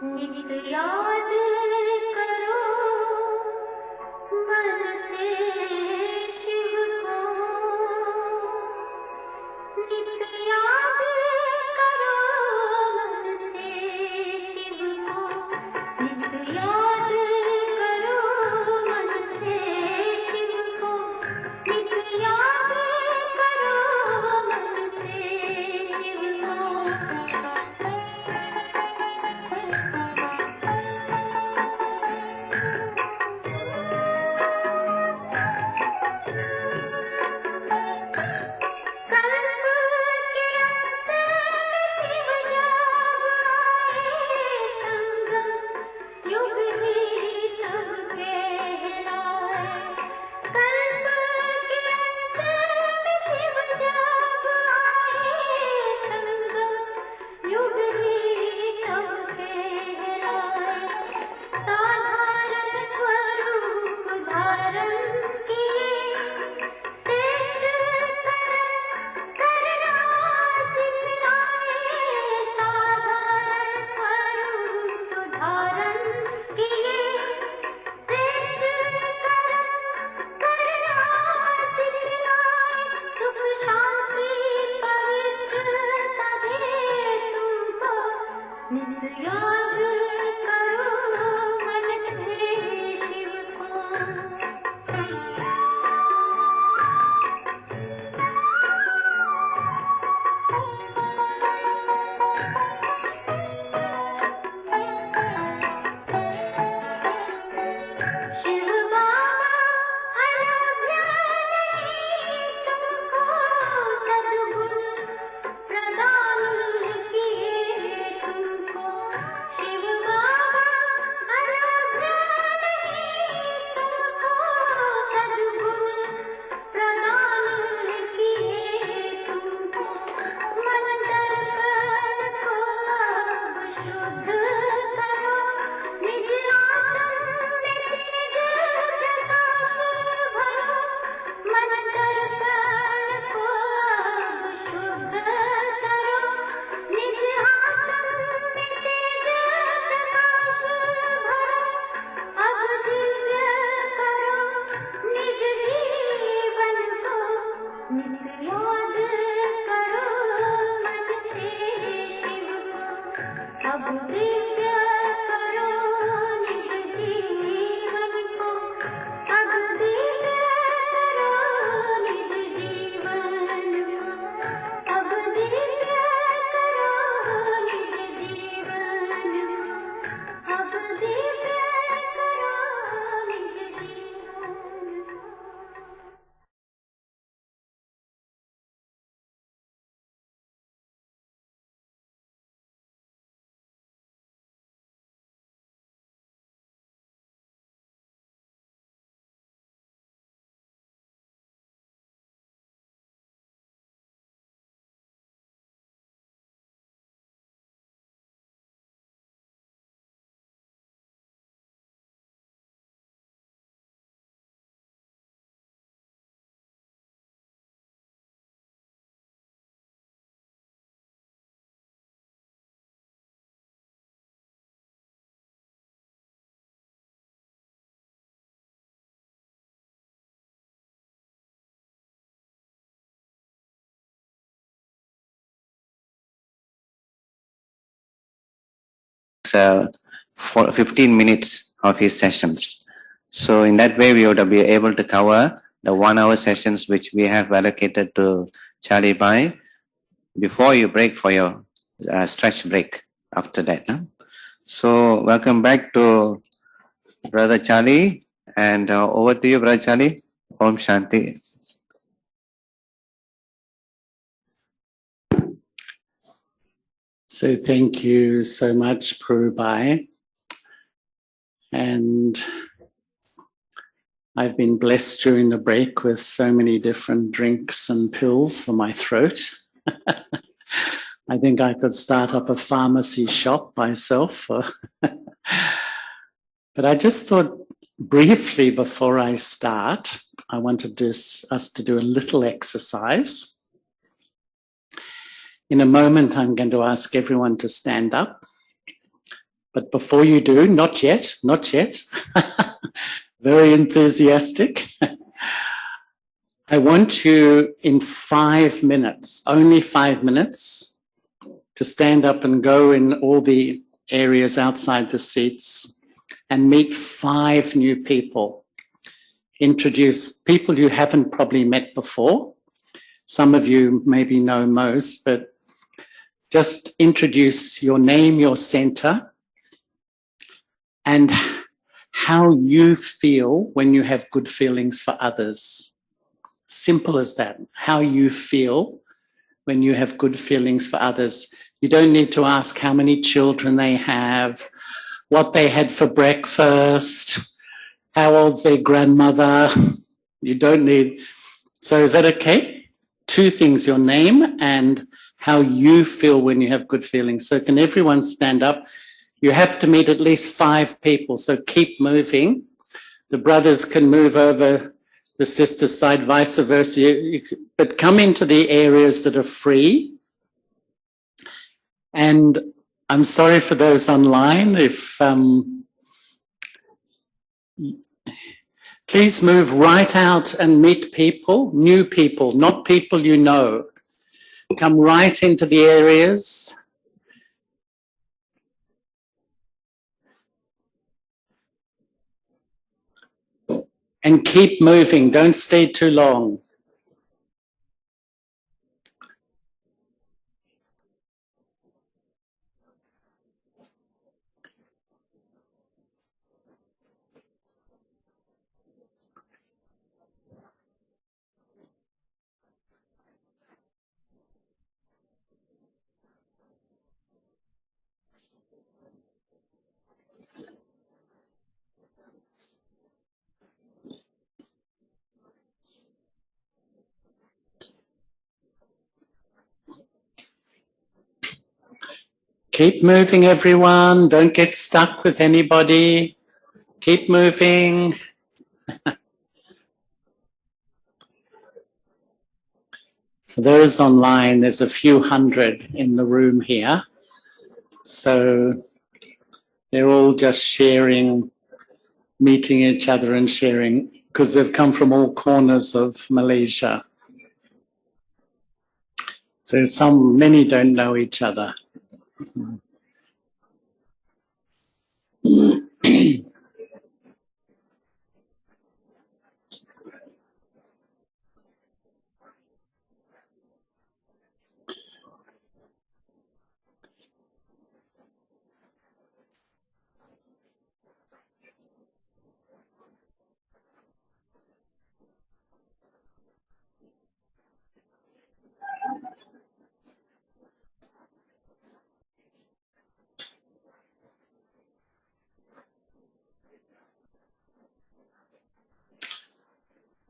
नित याद करो मन से शिव को, नित याद करो मन से शिव को, नित याद करो मन से शिव को, नित याद करो मन से शिव को। For 15 minutes of his sessions. So in that way, we would be able to cover the 1 hour sessions which we have allocated to Charlie Bai before you break for your stretch break after that. Huh? So welcome back to Brother Charlie, and over to you, Brother Charlie. Om Shanti. So thank you so much, Br.Charlie. And I've been blessed during the break with so many different drinks and pills for my throat. I think I could start up a pharmacy shop myself. But I just thought briefly before I start, I wanted us to do a little exercise. In a moment, I'm going to ask everyone to stand up. But before you do, not yet, not yet, very enthusiastic. I want you in 5 minutes, only 5 minutes, to stand up and go in all the areas outside the seats and meet 5 new people. Introduce people you haven't probably met before. Some of you maybe know most, but just introduce your name, your center, and how you feel when you have good feelings for others. Simple as that. How you feel when you have good feelings for others. You don't need to ask how many children they have, what they had for breakfast, how old's their grandmother. You don't need. So is that okay? 2 things, your name and how you feel when you have good feelings. So can everyone stand up? You have to meet at least 5 people, so keep moving. The brothers can move over the sister's side, vice versa. But come into the areas that are free. And I'm sorry for those online. If please move right out and meet people, new people, not people you know. Come right into the areas. And keep moving. Don't stay too long. Keep moving, everyone. Don't get stuck with anybody. Keep moving. For those online, there's a few hundred in the room here. So they're all just sharing, meeting each other and sharing, because they've come from all corners of Malaysia. So many don't know each other.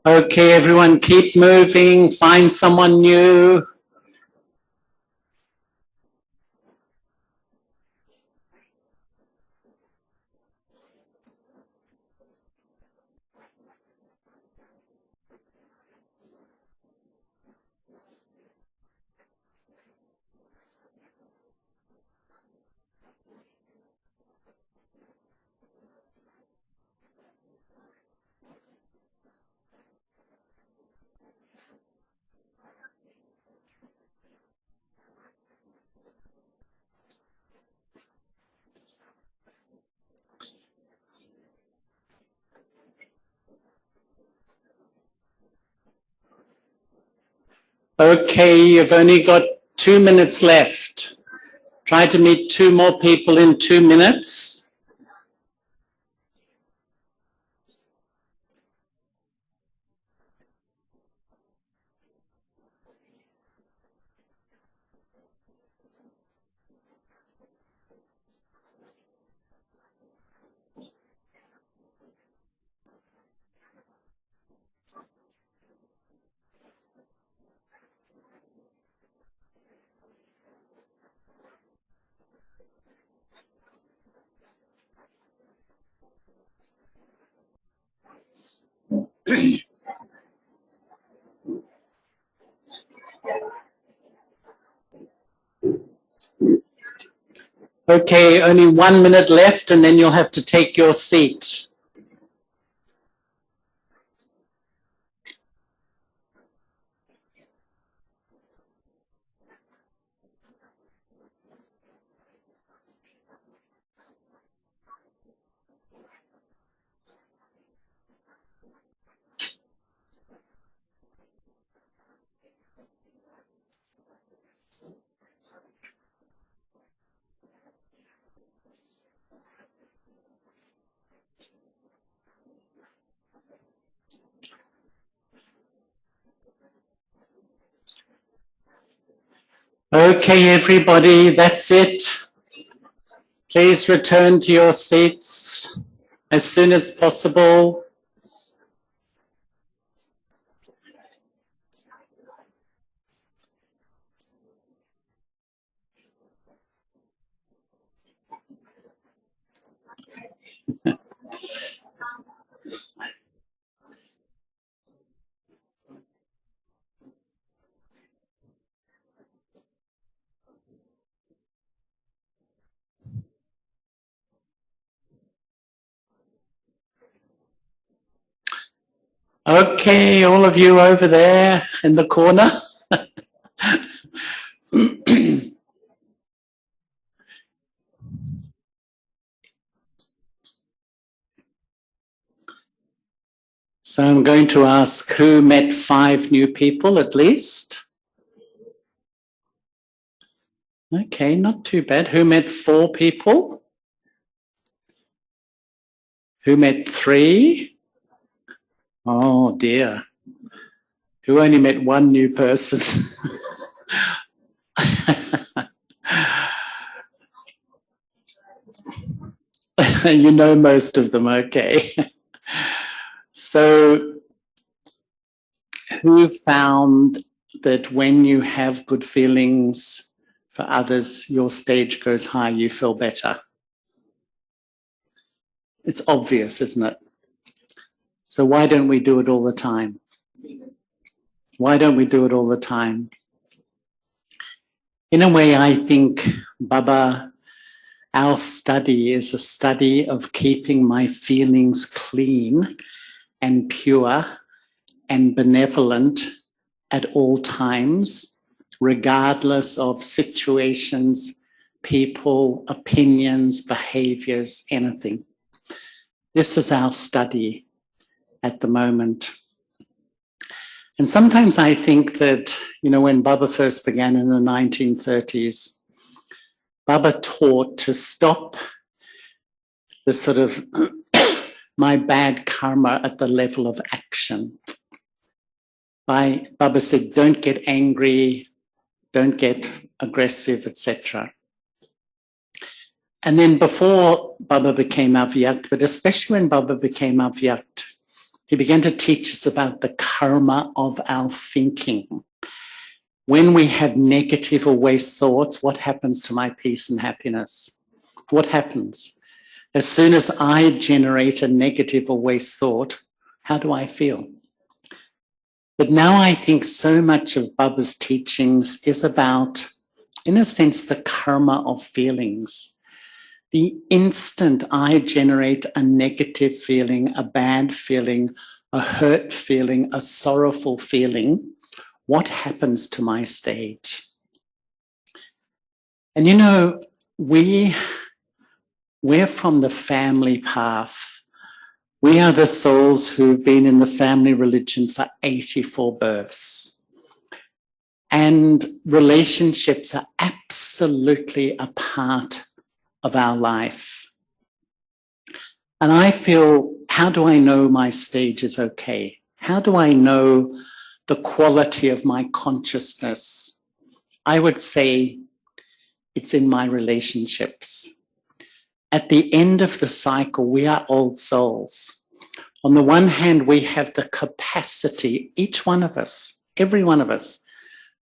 Okay, everyone, keep moving. Find someone new. Okay, you've only got 2 minutes left. Try to meet 2 more people in 2 minutes. Okay, only 1 minute left and then you'll have to take your seat. Okay, everybody, that's it. Please return to your seats as soon as possible. Okay, all of you over there in the corner. So I'm going to ask who met 5 new people at least. Okay, not too bad. Who met 4 people? Who met 3? Oh dear. Who only met 1 new person? You know most of them, okay. So, who found that when you have good feelings for others, your stage goes high, you feel better? It's obvious, isn't it? So why don't we do it all the time? Why don't we do it all the time? In a way, I think, Baba, our study is a study of keeping my feelings clean and pure and benevolent at all times, regardless of situations, people, opinions, behaviors, anything. This is our study at the moment. And sometimes I think that, when Baba first began in the 1930s, Baba taught to stop the sort of my bad karma at the level of action. Baba said, don't get angry, don't get aggressive, etc. And then before Baba became Avyakt, but especially when Baba became Avyakt, he began to teach us about the karma of our thinking. When we have negative or waste thoughts, what happens to my peace and happiness? What happens? As soon as I generate a negative or waste thought, how do I feel? But now I think so much of Baba's teachings is about, in a sense, the karma of feelings. The instant I generate a negative feeling, a bad feeling, a hurt feeling, a sorrowful feeling, what happens to my stage? And we're from the family path. We are the souls who've been in the family religion for 84 births. And relationships are absolutely a part of our life. And I feel, how do I know my stage is okay? How do I know the quality of my consciousness? I would say it's in my relationships. At the end of the cycle, we are old souls. On the one hand, we have the capacity, each one of us, every one of us,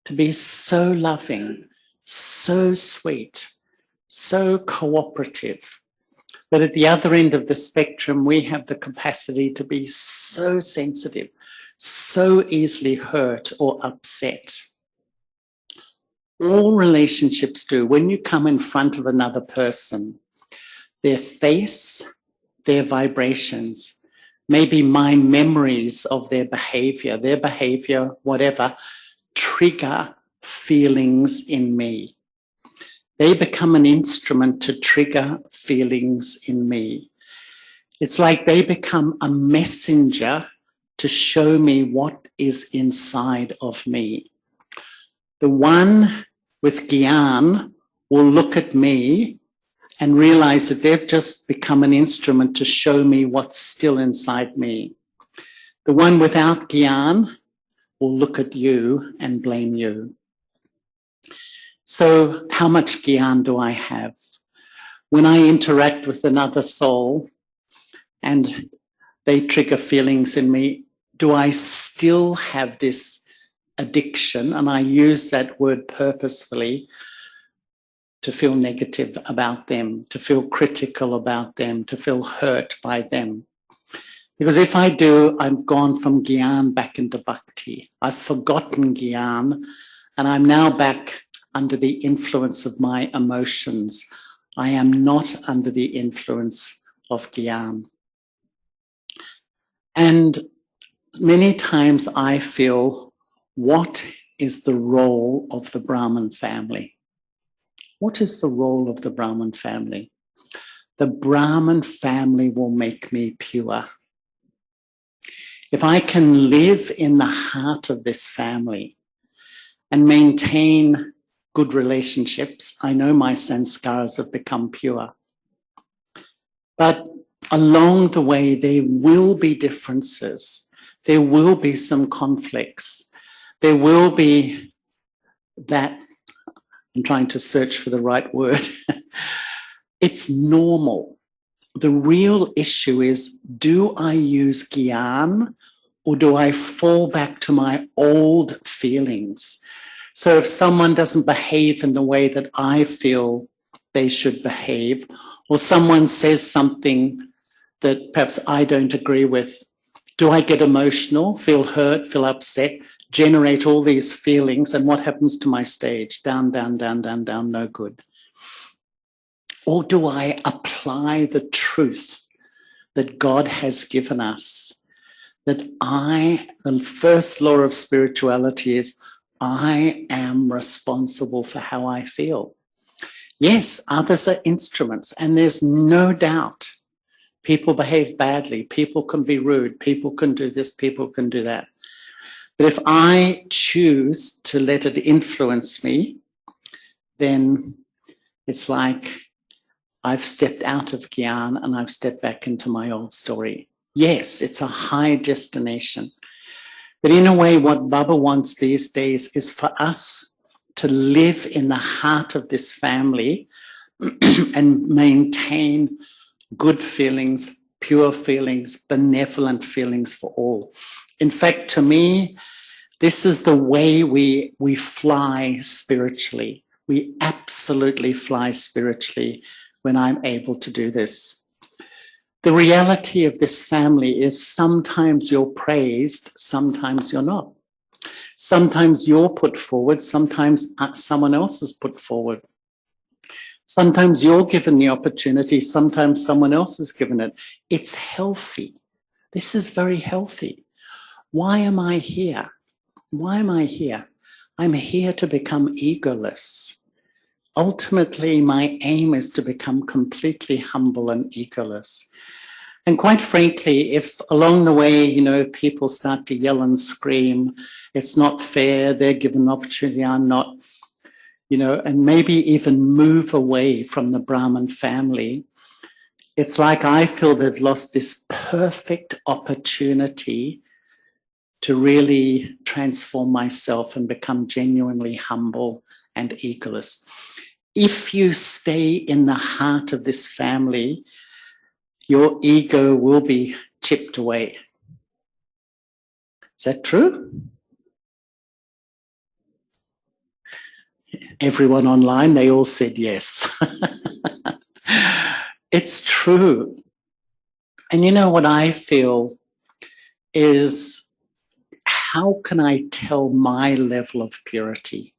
to be so loving, so sweet, so cooperative. But at the other end of the spectrum, we have the capacity to be so sensitive, so easily hurt or upset. all relationships do. When you come in front of another person, their face, their vibrations, maybe my memories of their behavior, whatever, trigger feelings in me. They become an instrument to trigger feelings in me. It's like they become a messenger to show me what is inside of me. The one with Gyan will look at me and realize that they've just become an instrument to show me what's still inside me. The one without Gyan will look at you and blame you. So how much Gyan do I have? When I interact with another soul and they trigger feelings in me, do I still have this addiction? And I use that word purposefully, to feel negative about them, to feel critical about them, to feel hurt by them. Because if I do, I've gone from Gyan back into Bhakti. I've forgotten Gyan, and I'm now back under the influence of my emotions. I am not under the influence of Gyan. And many times I feel, what is the role of the Brahmin family? What is the role of the Brahmin family? The Brahmin family will make me pure. If I can live in the heart of this family and maintain good relationships, I know my sanskaras have become pure. But along the way, there will be differences. There will be some conflicts. There will be that, I'm trying to search for the right word. It's normal. The real issue is, do I use Gyan or do I fall back to my old feelings? So if someone doesn't behave in the way that I feel they should behave, or someone says something that perhaps I don't agree with, do I get emotional, feel hurt, feel upset, generate all these feelings, and what happens to my stage? Down, down, down, down, down, no good. Or do I apply the truth that God has given us? That the first law of spirituality is, I am responsible for how I feel. Yes, others are instruments, and there's no doubt people behave badly, people can be rude, people can do this, people can do that. But if I choose to let it influence me, then it's like I've stepped out of Gyan and I've stepped back into my old story. Yes, it's a high destination. But in a way, what Baba wants these days is for us to live in the heart of this family and maintain good feelings, pure feelings, benevolent feelings for all. In fact, to me, this is the way we fly spiritually. We absolutely fly spiritually when I'm able to do this. The reality of this family is sometimes you're praised, sometimes you're not. Sometimes you're put forward, sometimes someone else is put forward. Sometimes you're given the opportunity, sometimes someone else is given it. It's healthy. This is very healthy. Why am I here? Why am I here? I'm here to become egoless. Ultimately, my aim is to become completely humble and egoless. And quite frankly, if along the way, people start to yell and scream, it's not fair, they're given an opportunity, I'm not, and maybe even move away from the Brahmin family, it's like I feel they've lost this perfect opportunity to really transform myself and become genuinely humble and egoless. If you stay in the heart of this family, your ego will be chipped away. Is that true? Everyone online, they all said yes. It's true. And what I feel is, how can I tell my level of purity?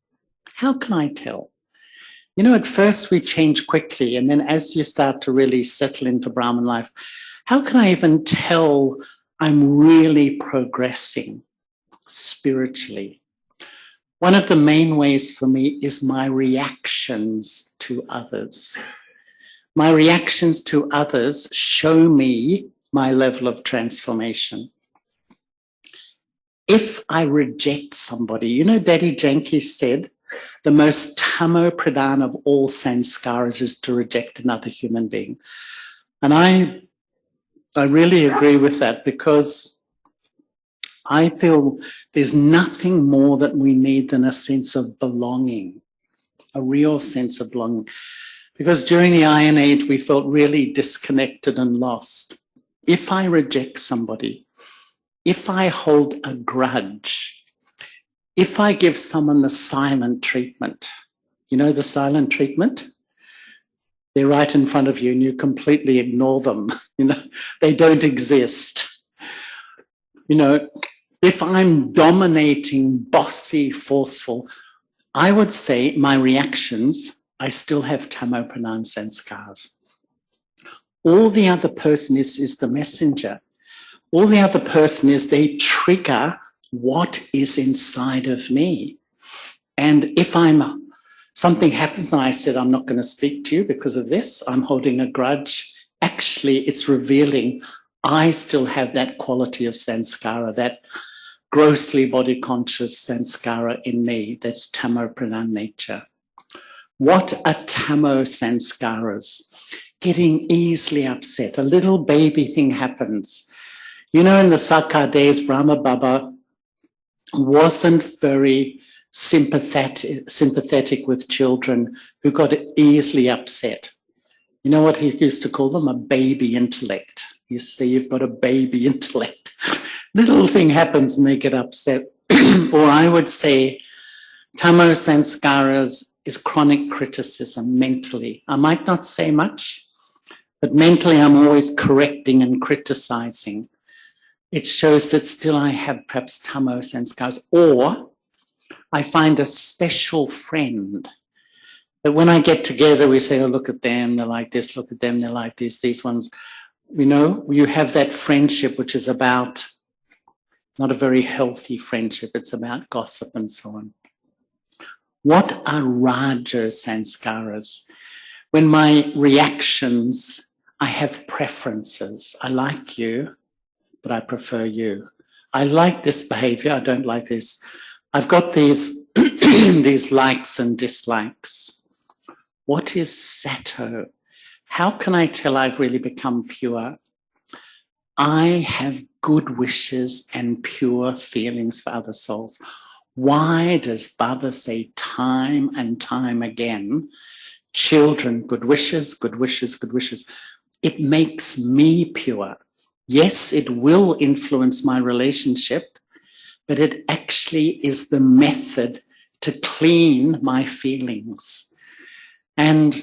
how can I tell? You know, at first we change quickly, and then as you start to really settle into Brahman life, how can I even tell I'm really progressing spiritually? One of the main ways for me is my reactions to others. My reactions to others show me my level of transformation. If I reject somebody, you know, Daddy Janki said, the most tamo pradhan of all sanskaras is to reject another human being. And I really agree with that, because I feel there's nothing more that we need than a sense of belonging, a real sense of belonging. Because during the Iron Age, we felt really disconnected and lost. If I reject somebody, if I hold a grudge, if I give someone the silent treatment, you know the silent treatment? They're right in front of you and you completely ignore them. You know, they don't exist. You know, if I'm dominating, bossy, forceful, I would say my reactions, I still have tamo pradhan sanskars. All the other person is the messenger. All the other person is they trigger what is inside of me. And if something happens and I said, I'm not going to speak to you because of this, I'm holding a grudge, actually it's revealing I still have that quality of sanskara, that grossly body conscious sanskara in me, that's tamo pradhan nature. What are tamo sanskaras? Getting easily upset. A little baby thing happens. You know, in the Sakar days, Brahma Baba wasn't very sympathetic with children who got easily upset. You know what he used to call them? A baby intellect. You see, you've got a baby intellect. Little thing happens and they get upset. Or I would say tamo sanskaras is chronic criticism mentally. I might not say much, but mentally I'm always correcting and criticizing. It shows that still I have perhaps tamo sanskaras. Or I find a special friend that when I get together, we say, oh, look at them, they're like this, look at them, they're like this, these ones. You know, you have that friendship which is about, it's not a very healthy friendship, it's about gossip and so on. What are Raja sanskaras? When my reactions, I have preferences. I like you, but I prefer you. I like this behavior, I don't like this. I've got these, these likes and dislikes. What is sato? How can I tell I've really become pure? I have good wishes and pure feelings for other souls. Why does Baba say time and time again, children, good wishes, good wishes, good wishes? It makes me pure. Yes, it will influence my relationship, but it actually is the method to clean my feelings. And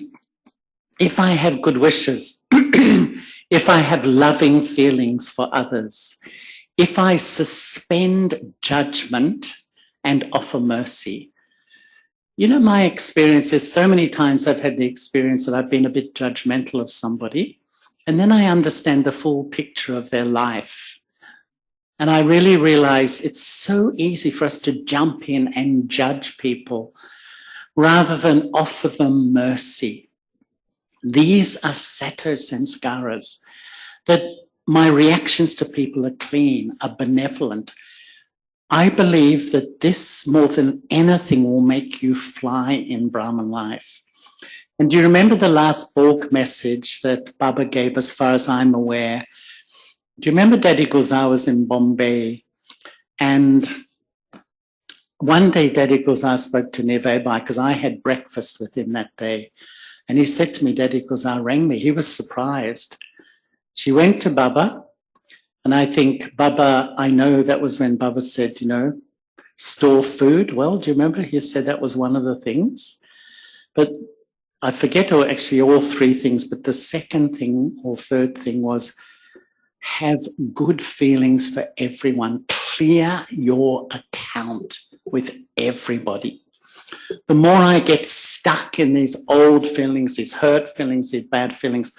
if I have good wishes, if I have loving feelings for others, if I suspend judgment and offer mercy. You know, my experience is so many times I've had the experience that I've been a bit judgmental of somebody, and then I understand the full picture of their life. And I really realize it's so easy for us to jump in and judge people rather than offer them mercy. These are sato sanskaras, that my reactions to people are clean, are benevolent. I believe that this, more than anything, will make you fly in Brahman life. And do you remember the last bulk message that Baba gave, as far as I'm aware? Do you remember Daddy Guzar was in Bombay? And one day Daddy Guzar spoke to Nivai because I had breakfast with him that day. And he said to me, Daddy Guzar rang me. He was surprised. She went to Baba. And I think Baba, I know that was when Baba said, you know, store food. Well, do you remember he said that was one of the things? But I forget, or actually all three things, but the second thing or third thing was have good feelings for everyone. Clear your account with everybody. the more I get stuck in these old feelings, these hurt feelings, these bad feelings,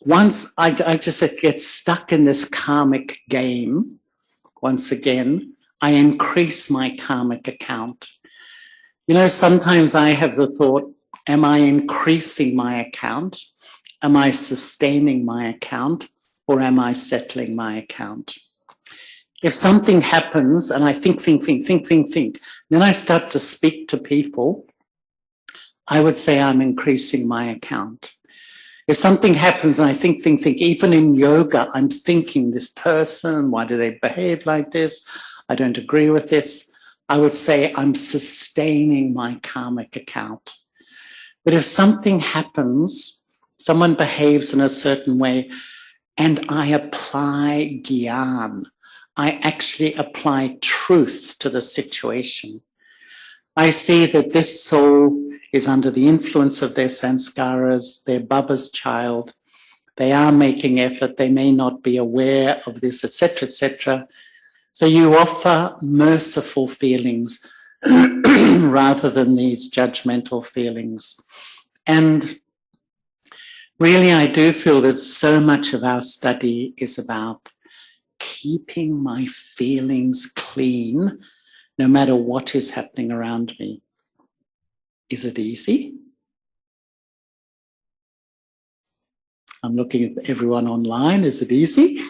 once I just get stuck in this karmic game, once again, I increase my karmic account. You know, sometimes I have the thought, am I increasing my account? Am I sustaining my account? Or am I settling my account? If something happens and I think, then I start to speak to people, I would say I'm increasing my account. If something happens and I think, even in yoga, I'm thinking this person, why do they behave like this? I don't agree with this. I would say I'm sustaining my karmic account. But if something happens, someone behaves in a certain way, and I apply gyan, I actually apply truth to the situation. I see that this soul is under the influence of their sanskaras, their Baba's child. They are making effort. They may not be aware of this, etc., etc. So you offer merciful feelings rather than these judgmental feelings. And really, I do feel that so much of our study is about keeping my feelings clean, no matter what is happening around me. Is it easy? I'm looking at everyone online. Is it easy?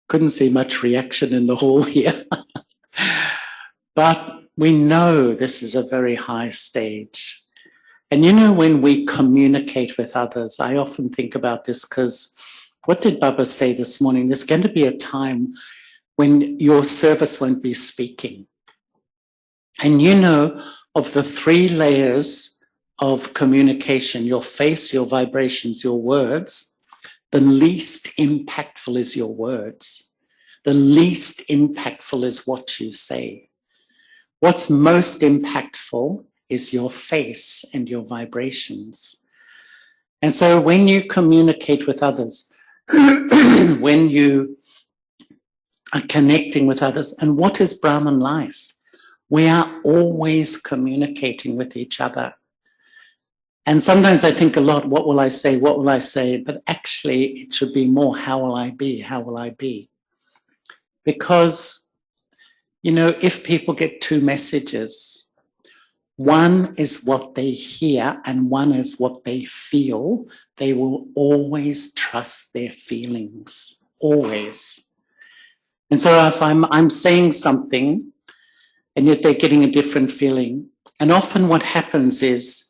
Couldn't see much reaction in the hall here. But we know this is a very high stage. And you know, when we communicate with others, I often think about this because what did Baba say this morning? There's going to be a time when your service won't be speaking. And you know, of the 3 layers of communication, your face, your vibrations, your words, the least impactful is your words. The least impactful is what you say. What's most impactful is your face and your vibrations. And so when you communicate with others, when you are connecting with others, and what is Brahman life? We are always communicating with each other. And sometimes I think a lot, what will I say? What will I say? But actually it should be more, how will I be? How will I be? Because, you know, if people get 2 messages, one is what they hear and one is what they feel, they will always trust their feelings, always. And so if I'm saying something and yet they're getting a different feeling, and often what happens is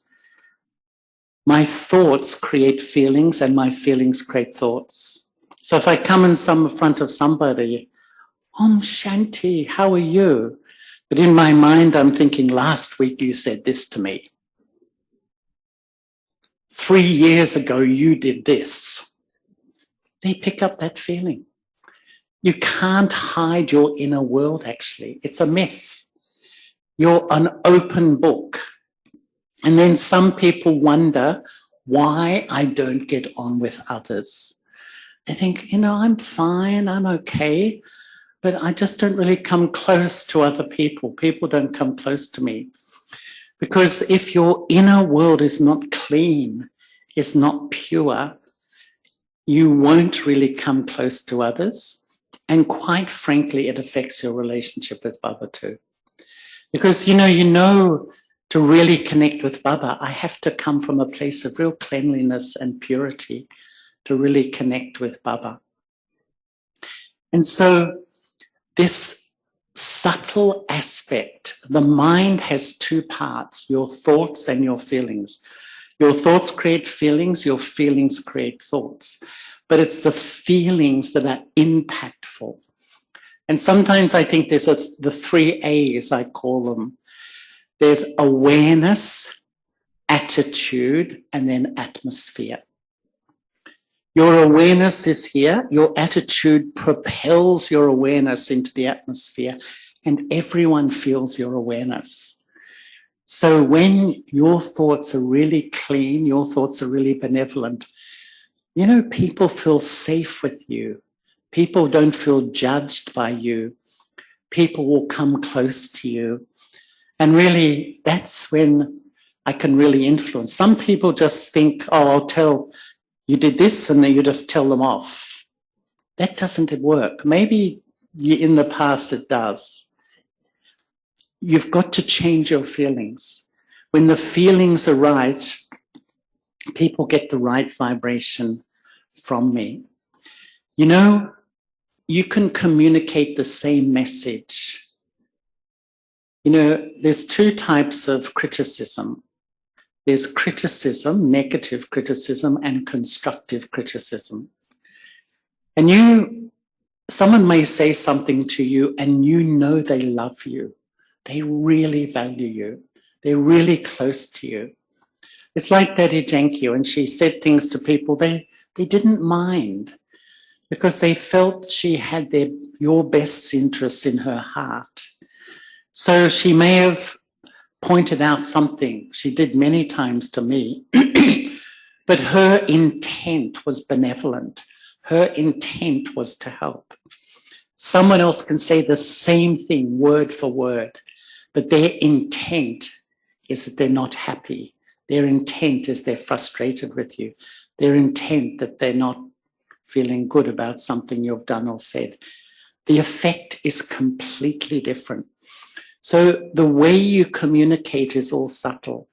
my thoughts create feelings and my feelings create thoughts. So if I come in front of somebody, Om Shanti, how are you? But in my mind, I'm thinking, last week you said this to me. 3 years ago, you did this. They pick up that feeling. You can't hide your inner world, actually. It's a myth. You're an open book. And then some people wonder why I don't get on with others. They think, you know, I'm fine, I'm okay, but I just don't really come close to other people. People don't come close to me. Because if your inner world is not clean, is not pure, you won't really come close to others. And quite frankly, it affects your relationship with Baba too. Because, you know, to really connect with Baba, I have to come from a place of real cleanliness and purity to really connect with Baba. And so this subtle aspect, the mind has 2 parts, your thoughts and your feelings. Your thoughts create feelings, your feelings create thoughts. But it's the feelings that are impactful. And sometimes I think there's the 3 A's, I call them. There's awareness, attitude, and then atmosphere. Your awareness is here. Your attitude propels your awareness into the atmosphere, and everyone feels your awareness. So when your thoughts are really clean, your thoughts are really benevolent, you know, people feel safe with you. People don't feel judged by you. People will come close to you. And really, that's when I can really influence. Some people just think, oh, I'll tell you did this, and then you just tell them off. That doesn't work. Maybe in the past it does. You've got to change your feelings. When the feelings are right, people get the right vibration from me. You know, you can communicate the same message. You know, there's two types of criticism. There's criticism, negative criticism, and constructive criticism. And someone may say something to you and you know they love you. They really value you. They're really close to you. It's like Daddy Janki, when she said things to people, they didn't mind because they felt she had your best interests in her heart. So she may have pointed out something she did many times to me, but her intent was benevolent. Her intent was to help. Someone else can say the same thing word for word, but their intent is that they're not happy. Their intent is they're frustrated with you. Their intent that they're not feeling good about something you've done or said. The effect is completely different. So the way you communicate is all subtle.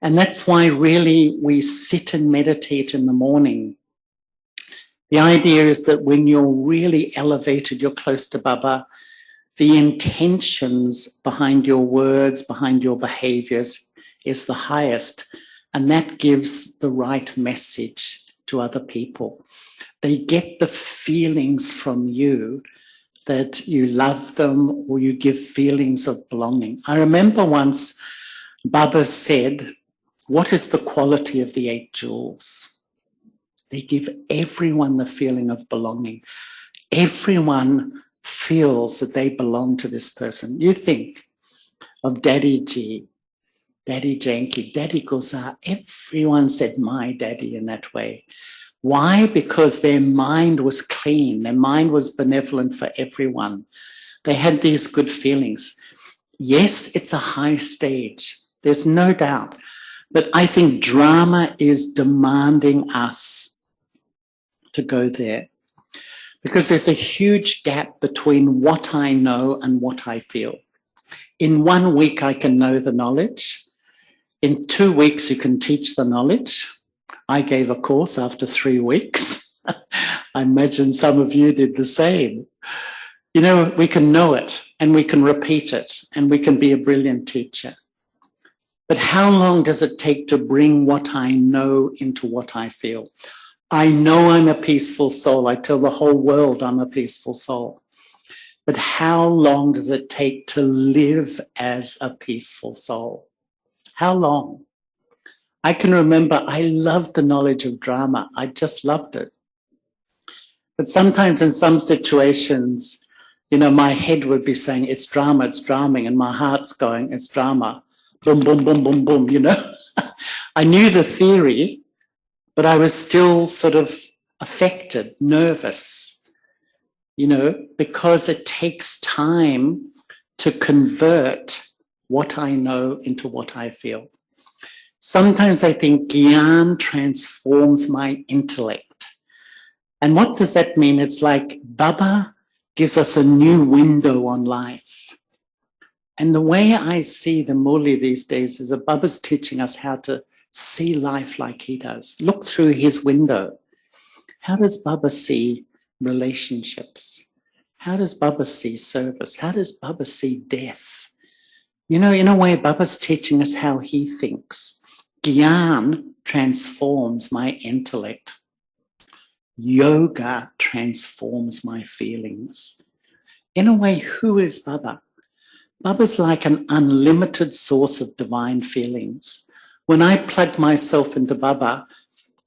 And that's why really we sit and meditate in the morning. The idea is that when you're really elevated, you're close to Baba, the intentions behind your words, behind your behaviors is the highest. And that gives the right message to other people. They get the feelings from you that you love them or you give feelings of belonging. I remember once Baba said, what is the quality of the 8 jewels? They give everyone the feeling of belonging. Everyone feels that they belong to this person. You think of Daddy G, Daddy Janki, Daddy Gozar. Everyone said my daddy in that way. Why? Because their mind was clean. Their mind was benevolent for everyone. They had these good feelings. Yes, it's a high stage. There's no doubt. But I think drama is demanding us to go there because there's a huge gap between what I know and what I feel. In 1 week, I can know the knowledge. In 2 weeks, you can teach the knowledge. I gave a course after 3 weeks. I imagine some of you did the same. You know, we can know it and we can repeat it and we can be a brilliant teacher. But how long does it take to bring what I know into what I feel? I know I'm a peaceful soul. I tell the whole world I'm a peaceful soul. But how long does it take to live as a peaceful soul? How long? I can remember I loved the knowledge of drama. I just loved it. But sometimes in some situations, you know, my head would be saying, it's drama, and my heart's going, it's drama. Boom, boom, boom, boom, boom, you know. I knew the theory, but I was still sort of affected, nervous, you know, because it takes time to convert what I know into what I feel. Sometimes I think Gyan transforms my intellect. And what does that mean? It's like Baba gives us a new window on life. And the way I see the Murli these days is that Baba's teaching us how to see life like he does. Look through his window. How does Baba see relationships? How does Baba see service? How does Baba see death? You know, in a way, Baba's teaching us how he thinks. Gyan transforms my intellect. Yoga transforms my feelings. In a way, who is Baba? Baba's like an unlimited source of divine feelings. When I plug myself into Baba,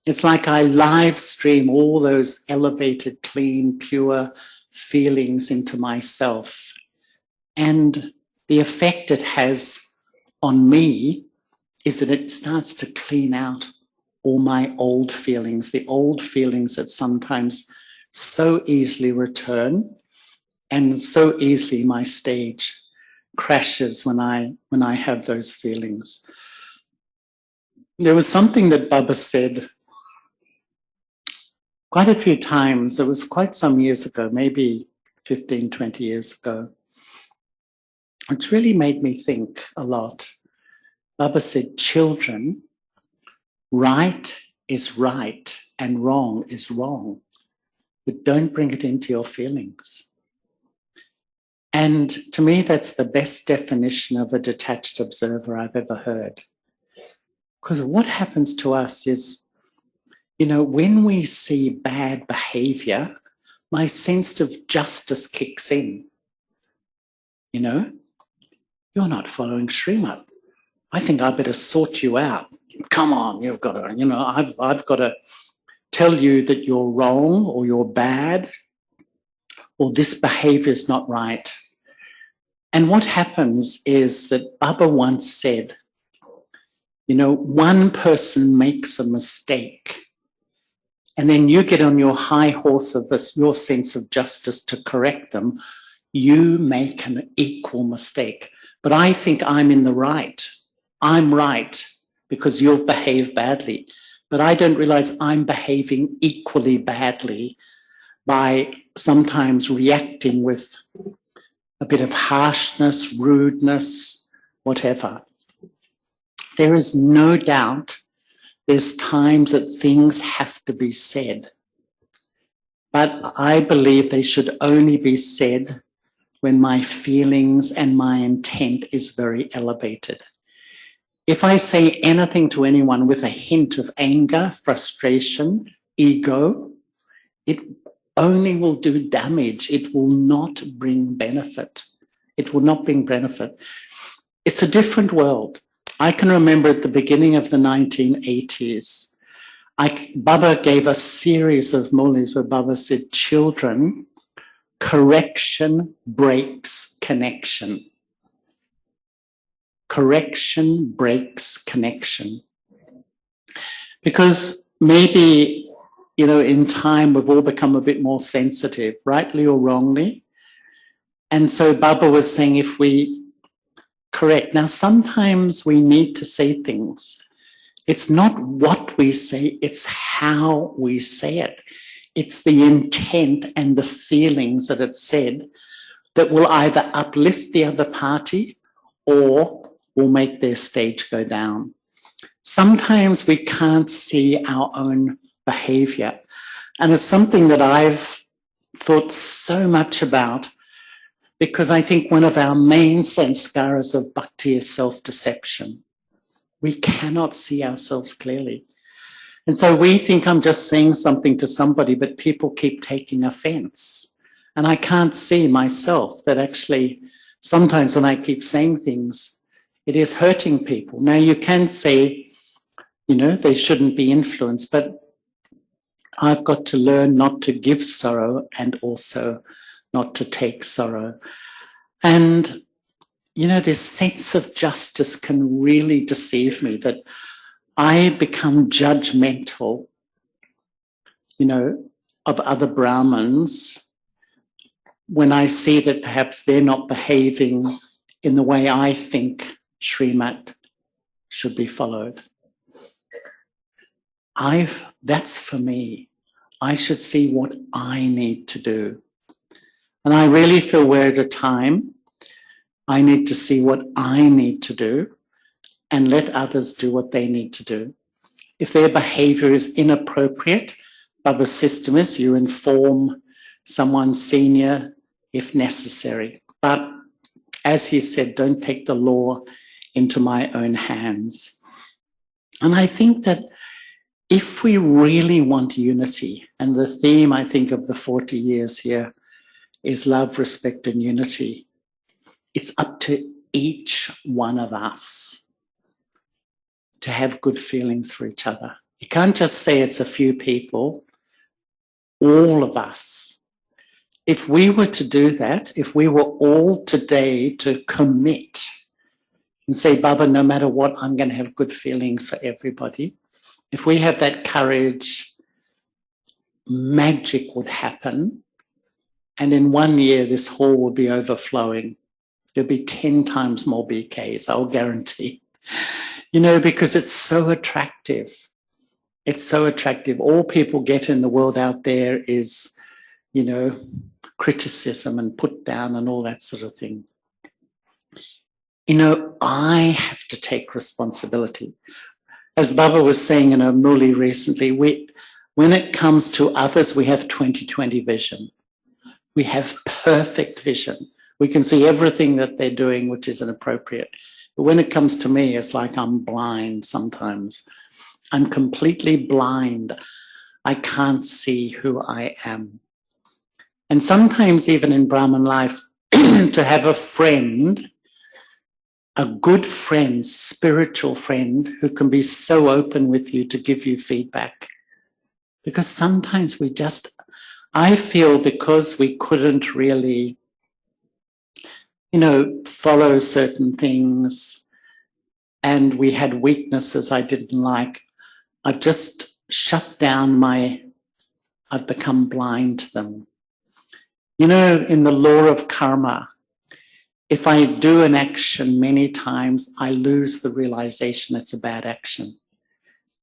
it's like I live stream all those elevated, clean, pure feelings into myself. And the effect it has on me is that it starts to clean out all my old feelings, the old feelings that sometimes so easily return and so easily my stage crashes when I have those feelings. There was something that Baba said quite a few times. It was quite some years ago, maybe 15, 20 years ago. It really made me think a lot. Baba said, children, right is right and wrong is wrong, but don't bring it into your feelings. And to me, that's the best definition of a detached observer I've ever heard. Because what happens to us is, when we see bad behavior, my sense of justice kicks in. You're not following Srimad. I think I better sort you out. Come on, you've got to, I've got to tell you that you're wrong or you're bad or this behavior is not right. And what happens is that Baba once said, one person makes a mistake and then you get on your high horse of your sense of justice to correct them, you make an equal mistake. But I think I'm in the right. I'm right because you've behaved badly. But I don't realize I'm behaving equally badly by sometimes reacting with a bit of harshness, rudeness, whatever. There is no doubt there's times that things have to be said. But I believe they should only be said when my feelings and my intent is very elevated. If I say anything to anyone with a hint of anger, frustration, ego, it only will do damage. It will not bring benefit. It will not bring benefit. It's a different world. I can remember at the beginning of the 1980s, Baba gave a series of mulis where Baba said, children, correction breaks connection. Correction breaks connection. Because maybe, in time we've all become a bit more sensitive, rightly or wrongly. And so Baba was saying if we correct. Now, sometimes we need to say things. It's not what we say, it's how we say it. It's the intent and the feelings that it's said that will either uplift the other party or will make their stage go down. Sometimes we can't see our own behavior. And it's something that I've thought so much about because I think one of our main sanskaras of bhakti is self-deception. We cannot see ourselves clearly. And so we think I'm just saying something to somebody, but people keep taking offense. And I can't see myself that actually sometimes when I keep saying things, it is hurting people. Now you can say, they shouldn't be influenced, but I've got to learn not to give sorrow and also not to take sorrow. And, this sense of justice can really deceive me, that I become judgmental, of other Brahmins when I see that perhaps they're not behaving in the way I think Srimad should be followed. That's for me. I should see what I need to do. And I really feel we're at a time I need to see what I need to do and let others do what they need to do. If their behavior is inappropriate, Baba's system is you inform someone senior if necessary. But as he said, don't take the law into my own hands. And I think that if we really want unity, and the theme, I think, of the 40 years here is love, respect, and unity, it's up to each one of us to have good feelings for each other. You can't just say it's a few people, all of us. If we were to do that, if we were all today to commit and say, Baba, no matter what, I'm going to have good feelings for everybody. If we have that courage, magic would happen. And in 1 year, this hall will be overflowing. there'll be 10 times more BKs, I'll guarantee. You know, because it's so attractive. It's so attractive. All people get in the world out there is, you know, criticism and put down and all that sort of thing. You know, I have to take responsibility. As Baba was saying in a Muli recently, when it comes to others, we have 20/20 vision. We have perfect vision. We can see everything that they're doing, which is inappropriate. But when it comes to me, it's like I'm blind sometimes. I'm completely blind. I can't see who I am. And sometimes even in Brahman life, to have a friend, a good friend, spiritual friend, who can be so open with you to give you feedback. Because sometimes I feel because we couldn't really, you know, follow certain things and we had weaknesses I didn't like, I've just shut down I've become blind to them. You know, in the law of karma, if I do an action many times, I lose the realization it's a bad action.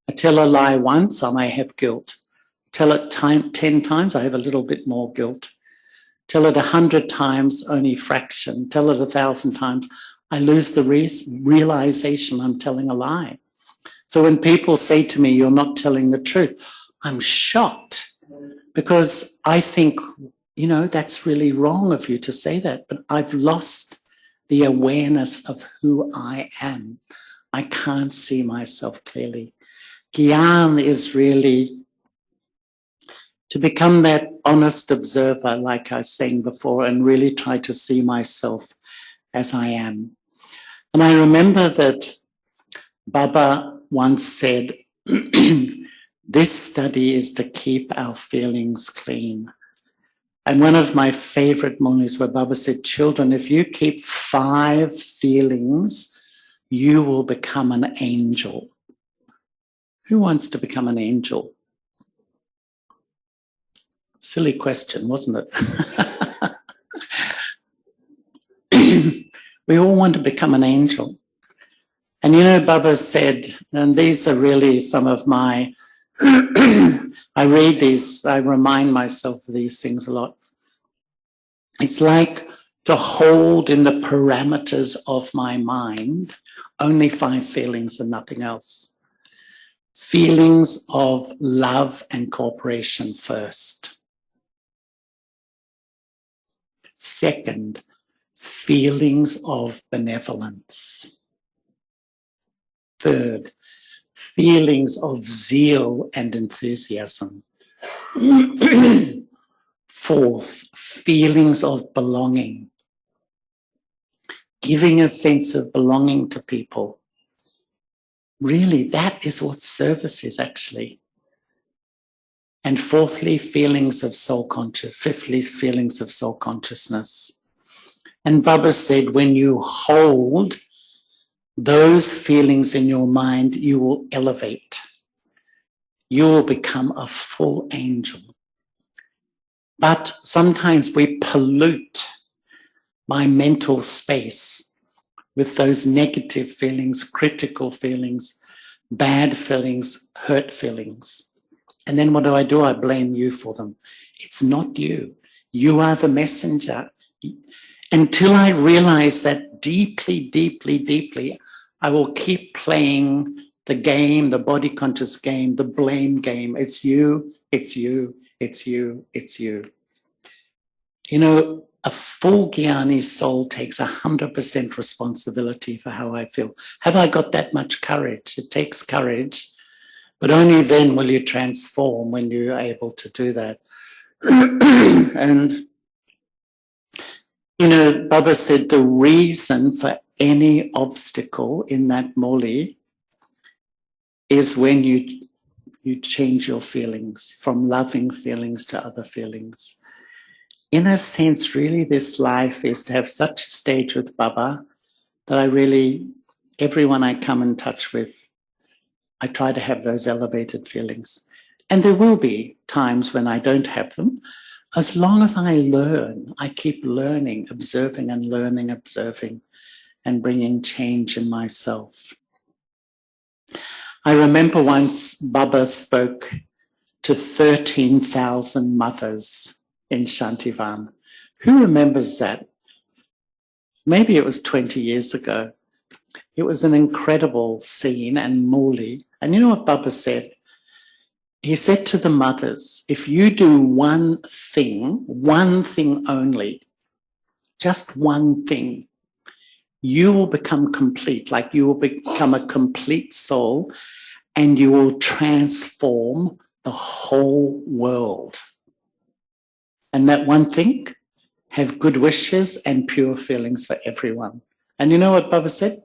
I tell a lie once, I may have guilt. Tell it 10 times, I have a little bit more guilt. Tell it 100 times, only fraction. Tell it 1,000 times, I lose the realization I'm telling a lie. So when people say to me, you're not telling the truth, I'm shocked because I think, you know, that's really wrong of you to say that, but I've lost the awareness of who I am. I can't see myself clearly. Gyan is really to become that honest observer, like I was saying before, and really try to see myself as I am. And I remember that Baba once said, this study is to keep our feelings clean. And one of my favorite mornings where Baba said, children, if you keep 5 feelings, you will become an angel. Who wants to become an angel? Silly question, wasn't it? We all want to become an angel. And you know, Baba said, and these are really some of my, I read these, I remind myself of these things a lot. It's like to hold in the parameters of my mind only 5 feelings and nothing else. Feelings of love and cooperation first. Second, feelings of benevolence. Third, feelings of zeal and enthusiasm. Fourth, feelings of belonging. Giving a sense of belonging to people. Really, that is what service is actually. And fourthly, feelings of soul conscious. Fifthly, feelings of soul consciousness. And Baba said, when you hold those feelings in your mind, you will elevate. You will become a full angel. But sometimes we pollute my mental space with those negative feelings, critical feelings, bad feelings, hurt feelings. And then what do? I blame you for them. It's not you. You are the messenger. Until I realize that deeply, deeply, deeply, I will keep playing the game, the body conscious game, the blame game. It's you, it's you, it's you, it's you. You know, a full Jnani soul takes 100% responsibility for how I feel. Have I got that much courage? It takes courage, but only then will you transform when you're able to do that. And, you know, Baba said the reason for any obstacle in that moli is when you change your feelings from loving feelings to other feelings. In a sense, really, this life is to have such a stage with Baba that everyone I come in touch with, I try to have those elevated feelings. And there will be times when I don't have them. as long as I learn, I keep learning, observing and learning, observing and bringing change in myself. I remember once Baba spoke to 13,000 mothers in Shantivan. Who remembers that? Maybe it was 20 years ago. It was an incredible scene and Muli. And you know what Baba said? He said to the mothers, if you do one thing only, just one thing, you will become complete, like you will become a complete soul and you will transform the whole world. And that one thing, have good wishes and pure feelings for everyone. And you know what Baba said?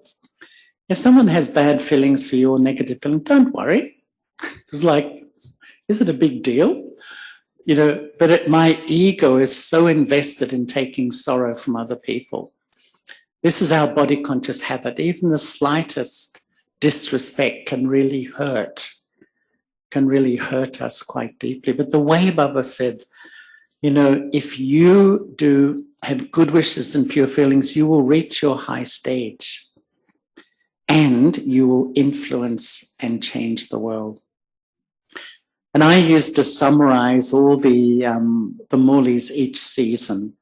If someone has bad feelings for you or negative feelings, don't worry. It's like, is it a big deal? You know, but my ego is so invested in taking sorrow from other people. This is our body conscious habit. Even the slightest disrespect can really hurt us quite deeply. But the way Baba said, you know, if you do have good wishes and pure feelings, you will reach your high stage and you will influence and change the world. And I used to summarize all the Mulis each season.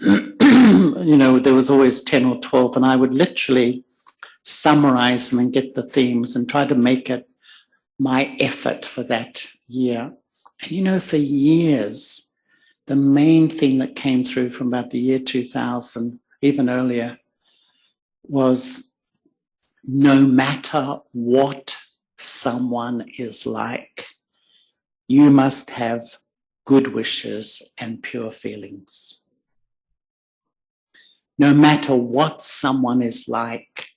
You know, there was always 10 or 12, and I would literally summarize them and get the themes and try to make it my effort for that year. And, you know, for years, the main thing that came through from about the year 2000, even earlier, was no matter what someone is like, you must have good wishes and pure feelings. No matter what someone is like,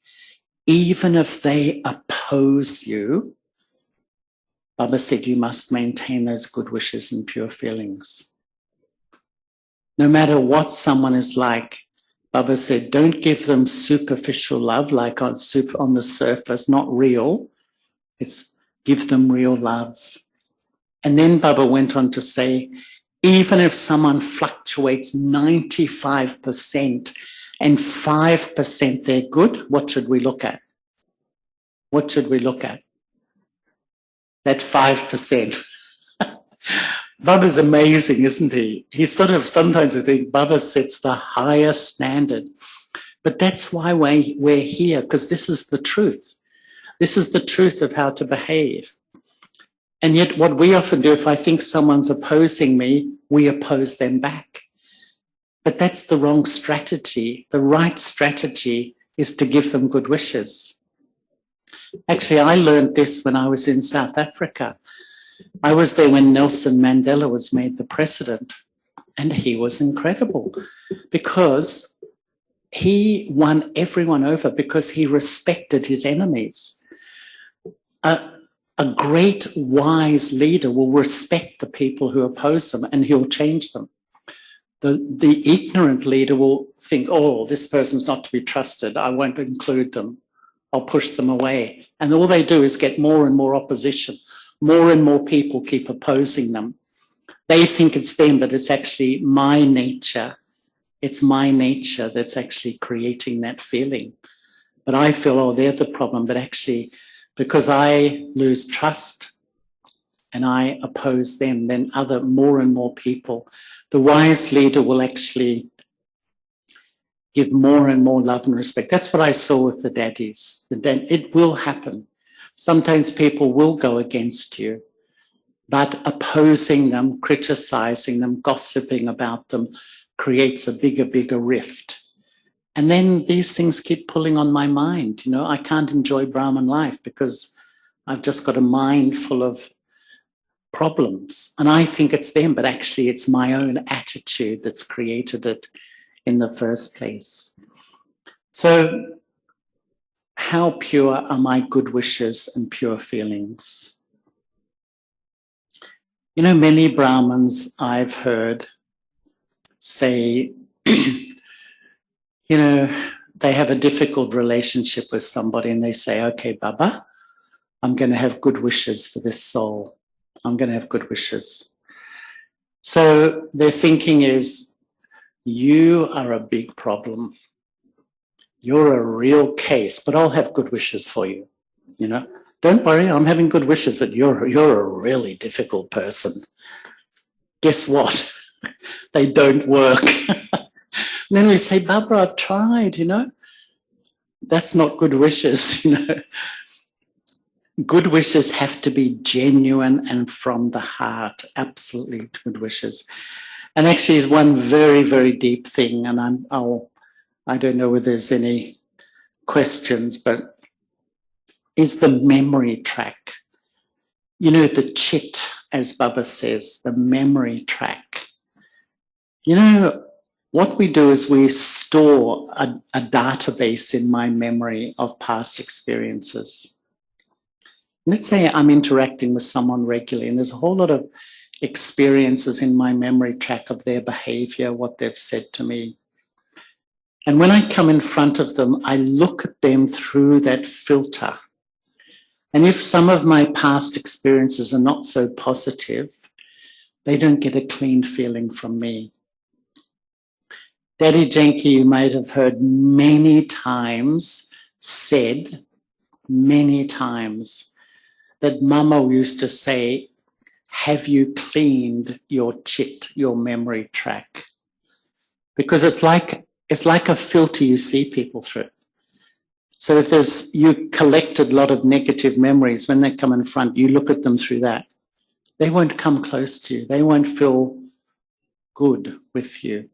even if they oppose you, Baba said you must maintain those good wishes and pure feelings. No matter what someone is like, Baba said, don't give them superficial love, like on the surface, not real. It's give them real love. And then Baba went on to say, even if someone fluctuates 95% and 5% they're good, what should we look at? What should we look at? That 5%. Baba's amazing, isn't he? He's sort of, sometimes I think Baba sets the highest standard. But that's why we're here, because this is the truth. This is the truth of how to behave. And yet what we often do, if I think someone's opposing me, we oppose them back. But that's the wrong strategy. The right strategy is to give them good wishes. Actually, I learned this when I was in South Africa. I was there when Nelson Mandela was made the president, and he was incredible because he won everyone over because he respected his enemies. A great, wise leader will respect the people who oppose them and he'll change them. The ignorant leader will think, oh, this person's not to be trusted. I won't include them. I'll push them away. And all they do is get more and more opposition. More and more people keep opposing them. They think it's them, but it's actually my nature. It's my nature that's actually creating that feeling. But I feel, oh, they're the problem. But actually, because I lose trust and I oppose them, then more and more people, the wise leader will actually give more and more love and respect. That's what I saw with the daddies. It will happen. Sometimes people will go against you, but opposing them, criticizing them, gossiping about them creates a bigger rift. And then these things keep pulling on my mind. You know, I can't enjoy Brahman life because I've just got a mind full of problems. And I think it's them, but actually it's my own attitude that's created it in the first place. So how pure are my good wishes and pure feelings? You know, many Brahmins I've heard say, you know, they have a difficult relationship with somebody and they say, okay, Baba, I'm going to have good wishes for this soul. I'm going to have good wishes. So their thinking is, you are a big problem. You're a real case, but I'll have good wishes for you. You know, don't worry, I'm having good wishes, but you're a really difficult person. Guess what? They don't work. And then we say, Barbara, I've tried, you know. That's not good wishes, you know. Good wishes have to be genuine and from the heart, absolutely good wishes. And actually is one very, very deep thing, and I don't know whether there's any questions, but it's the memory track. You know, the chit, as Baba says, the memory track. You know, what we do is we store a database in my memory of past experiences. Let's say I'm interacting with someone regularly and there's a whole lot of experiences in my memory track of their behavior, what they've said to me. And when I come in front of them, I look at them through that filter. And if some of my past experiences are not so positive, they don't get a clean feeling from me. Daddy Janky, you might have heard many times said, many times, that Mama used to say, have you cleaned your chit, your memory track? Because it's like a filter you see people through. So if you collected a lot of negative memories, when they come in front, you look at them through that. They won't come close to you. They won't feel good with you.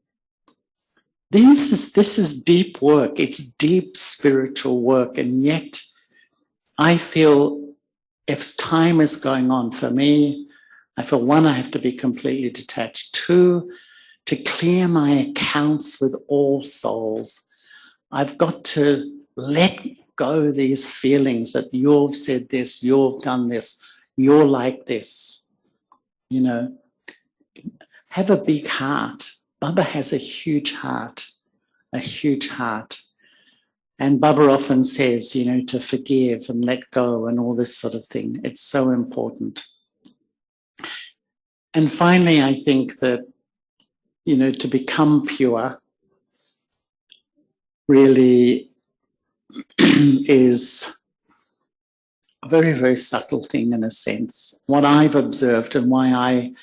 This is deep work. It's deep spiritual work. And yet I feel if time is going on for me, I feel one, I have to be completely detached. Two, to clear my accounts with all souls, I've got to let go these feelings that you've said this, you've done this, you're like this. You know, have a big heart. Baba has a huge heart, a huge heart. And Baba often says, you know, to forgive and let go and all this sort of thing. It's so important. And finally, I think that, you know, to become pure really is a very, very subtle thing in a sense. What I've observed and why I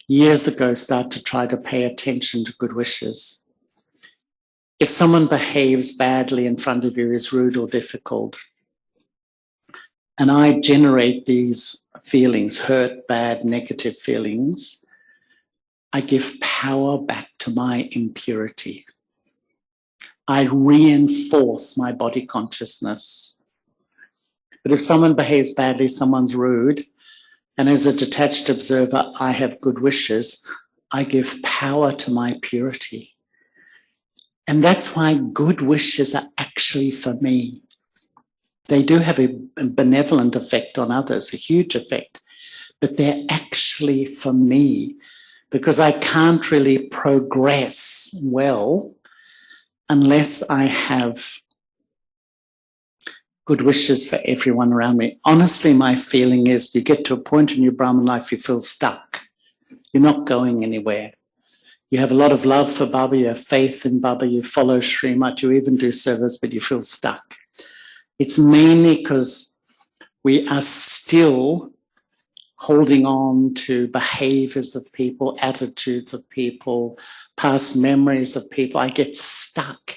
years ago started to try to pay attention to good wishes. If someone behaves badly in front of you, is rude or difficult, and I generate these feelings, hurt, bad, negative feelings, I give power back to my impurity. I reinforce my body consciousness. But if someone behaves badly, someone's rude, and as a detached observer, I have good wishes, I give power to my purity. And that's why good wishes are actually for me. They do have a benevolent effect on others, a huge effect, but they're actually for me because I can't really progress well unless I have good wishes for everyone around me. Honestly, my feeling is you get to a point in your Brahman life, you feel stuck. You're not going anywhere. You have a lot of love for Baba, you have faith in Baba, you follow Srimat, you even do service, but you feel stuck. It's mainly because we are still holding on to behaviors of people, attitudes of people, past memories of people. I get stuck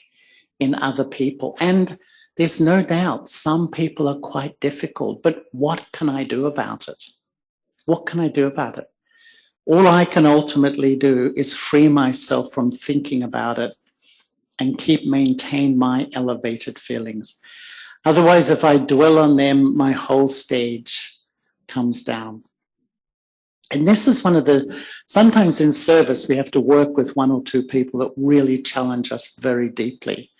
in other people. And there's no doubt some people are quite difficult, but what can I do about it? What can I do about it? All I can ultimately do is free myself from thinking about it and maintain my elevated feelings. Otherwise, if I dwell on them, my whole stage comes down. And this is sometimes in service, we have to work with one or two people that really challenge us very deeply.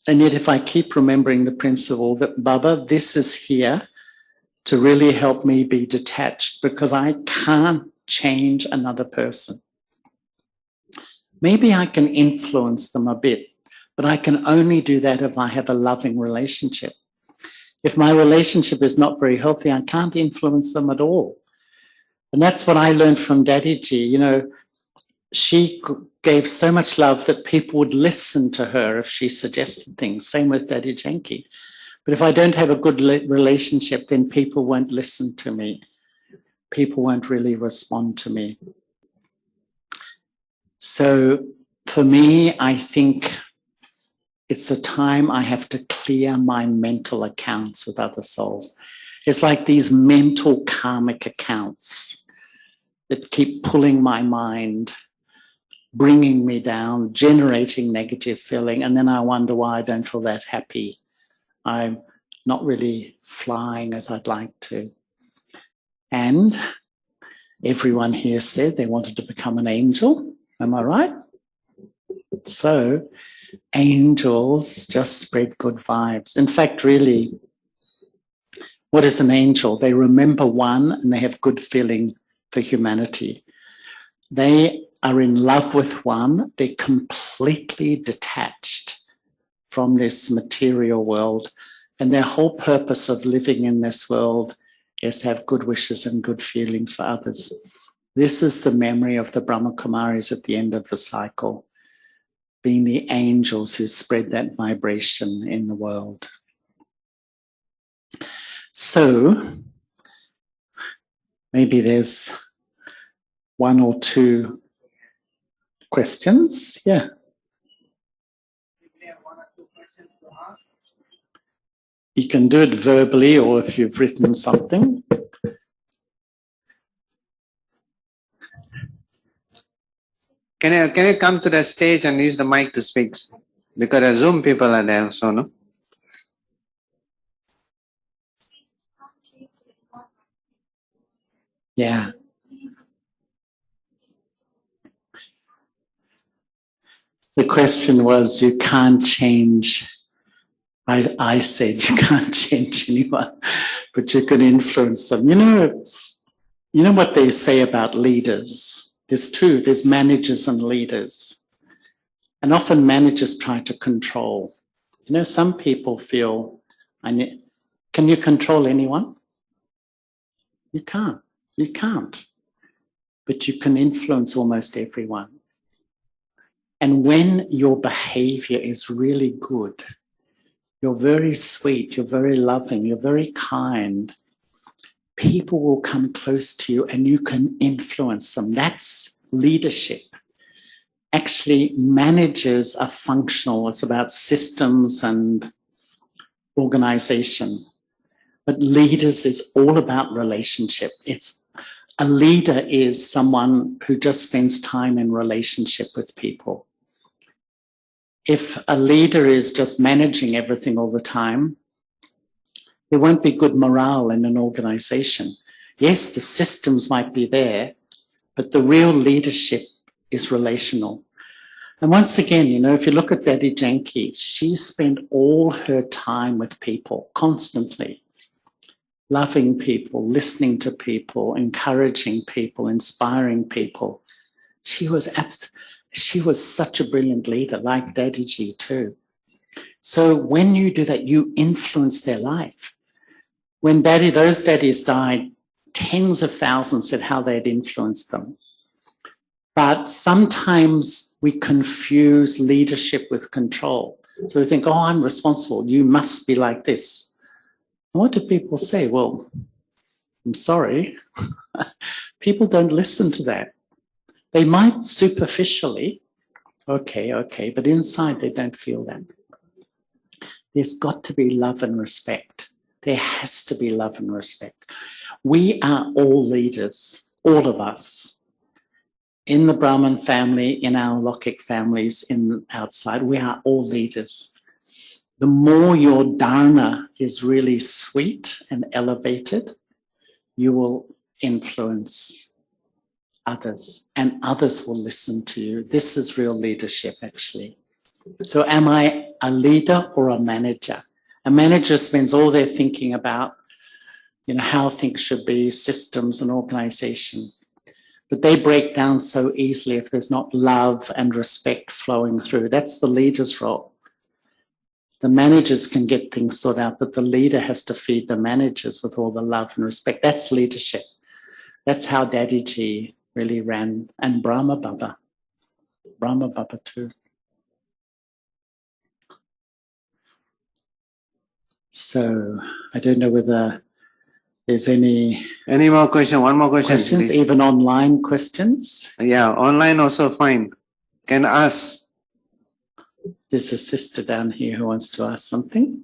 And yet, if I keep remembering the principle that, Baba, this is here to really help me be detached because I can't change another person. Maybe I can influence them a bit, but I can only do that if I have a loving relationship. If my relationship is not very healthy, I can't influence them at all. And that's what I learned from Dadiji. You know, she gave so much love that people would listen to her if she suggested things. Same with Daddy Janki. But if I don't have a good relationship, then people won't listen to me. People won't really respond to me. So for me, I think it's a time I have to clear my mental accounts with other souls. It's like these mental karmic accounts that keep pulling my mind, bringing me down, generating negative feeling. And then I wonder why I don't feel that happy. I'm not really flying as I'd like to. And everyone here said they wanted to become an angel. Am I right? So angels just spread good vibes. In fact, really, what is an angel? They remember one and they have good feeling for humanity. They are in love with one. They're completely detached from this material world. And their whole purpose of living in this world is to have good wishes and good feelings for others. This is the memory of the Brahma Kumaris at the end of the cycle, being the angels who spread that vibration in the world. So maybe there's one or two questions. Yeah. You can do it verbally or if you've written something. Can you come to the stage and use the mic to speak? Because the Zoom people are there, so no? Yeah. The question was, you can't change. I said you can't change anyone, but you can influence them. You know what they say about leaders? There's two, there's managers and leaders. And often managers try to control. You know, some people feel, can you control anyone? You can't. You can't. But you can influence almost everyone. And when your behavior is really good, you're very sweet, you're very loving, you're very kind, people will come close to you and you can influence them. That's leadership. Actually, managers are functional. It's about systems and organization. But leaders is all about relationship. A leader is someone who just spends time in relationship with people. If a leader is just managing everything all the time, there won't be good morale in an organization. Yes, the systems might be there, but the real leadership is relational. And once again, you know, if you look at Daddy Janki, she spent all her time with people constantly, loving people, listening to people, encouraging people, inspiring people. She was such a brilliant leader, like Daddyji too. So when you do that, you influence their life. When those daddies died, tens of thousands said how they'd influenced them. But sometimes we confuse leadership with control. So we think, oh, I'm responsible. You must be like this. And what do people say? Well, I'm sorry. People don't listen to that. They might superficially, okay, but inside they don't feel that. There's got to be love and respect. There has to be love and respect. We are all leaders, all of us. In the Brahmin family, in our Lokik families, outside, we are all leaders. The more your dharna is really sweet and elevated, you will influence others and others will listen to you. This is real leadership, actually. So am I a leader or a manager? A manager spends all their thinking about, you know, how things should be, systems and organization. But they break down so easily if there's not love and respect flowing through. That's the leader's role. The managers can get things sorted out, but the leader has to feed the managers with all the love and respect. That's leadership. That's how Daddy G really ran, and Brahma Baba too. So I don't know whether there's any more question? One more question, questions, please. even online questions. Yeah, online also fine. Can ask. There's a sister down here who wants to ask something.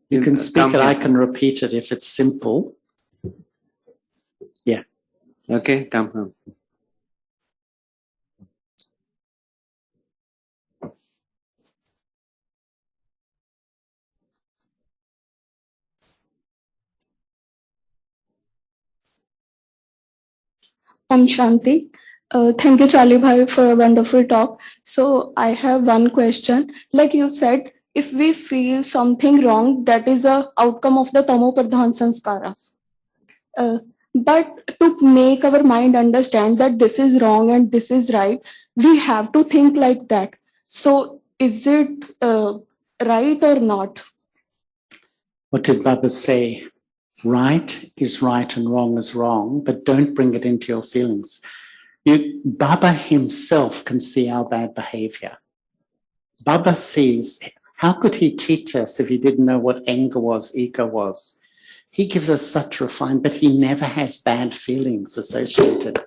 You You can can speak come it, I here. can repeat it if it's simple. Yeah. Okay, come. Shanti. Thank you, Charlie Bhai, for a wonderful talk. So I have one question. Like you said, if we feel something wrong, that is a outcome of the Tamo Pradhan Sanskaras. But to make our mind understand that this is wrong and this is right, we have to think like that. So is it right or not? What did Baba say? Right is right and wrong is wrong, but don't bring it into your feelings. Baba himself can see our bad behavior. Baba sees, how could he teach us if he didn't know what anger was, ego was? He gives us such refinement, but he never has bad feelings associated.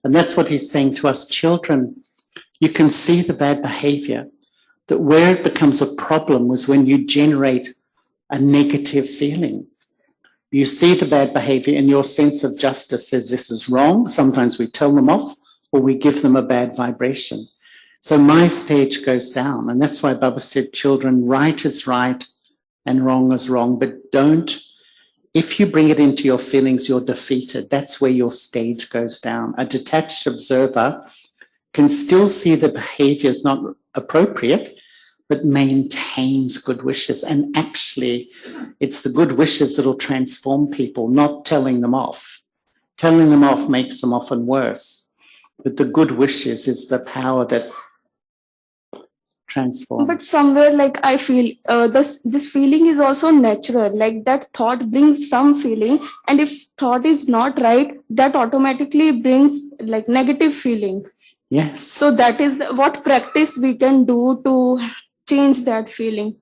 And that's what he's saying to us children. You can see the bad behavior, that where it becomes a problem was when you generate a negative feeling. You see the bad behavior and your sense of justice says this is wrong. Sometimes we tell them off or we give them a bad vibration. So my stage goes down. And that's why Baba said, children, right is right and wrong is wrong. But don't, if you bring it into your feelings, you're defeated. That's where your stage goes down. A detached observer can still see the behavior is not appropriate, but maintains good wishes. And actually, it's the good wishes that will transform people, not telling them off. Telling them off makes them often worse. But the good wishes is the power that transforms. But somewhere, like I feel, this feeling is also natural. Like that thought brings some feeling, and if thought is not right, that automatically brings like negative feeling. Yes. So that is what practice we can do to change that feeling.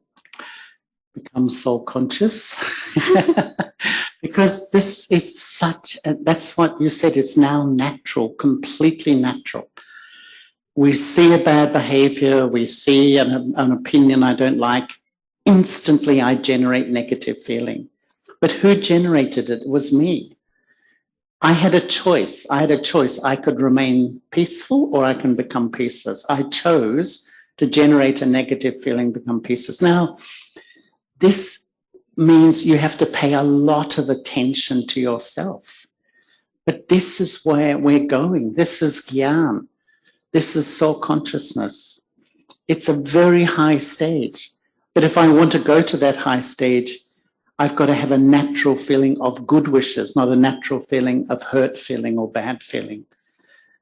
Become soul conscious. Because this is such, that's what you said, it's now natural, completely natural. We see a bad behavior, we see an opinion I don't like, instantly I generate negative feeling. But who generated it? It was me. I had a choice. I could remain peaceful or I can become peaceless. I chose to generate a negative feeling, become peaceless. Now, this means you have to pay a lot of attention to yourself. But this is where we're going. This is Gyan. This is soul consciousness. It's a very high stage. But if I want to go to that high stage, I've got to have a natural feeling of good wishes, not a natural feeling of hurt feeling or bad feeling.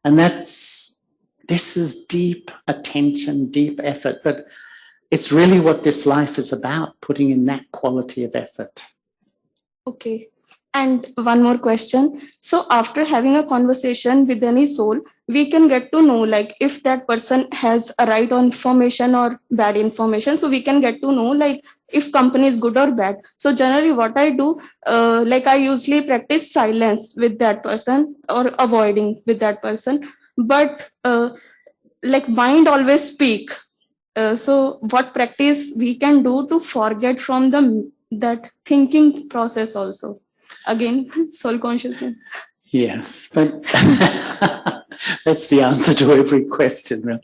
And this is deep attention, deep effort. But it's really what this life is about, putting in that quality of effort. Okay. And one more question. So after having a conversation with any soul, we can get to know like if that person has a right information or bad information. So we can get to know like if company is good or bad. So generally what I do, like I usually practice silence with that person or avoiding with that person. But like mind always speak. So what practice we can do to forget from that thinking process also? Again, soul consciousness. Yes, but that's the answer to every question, really.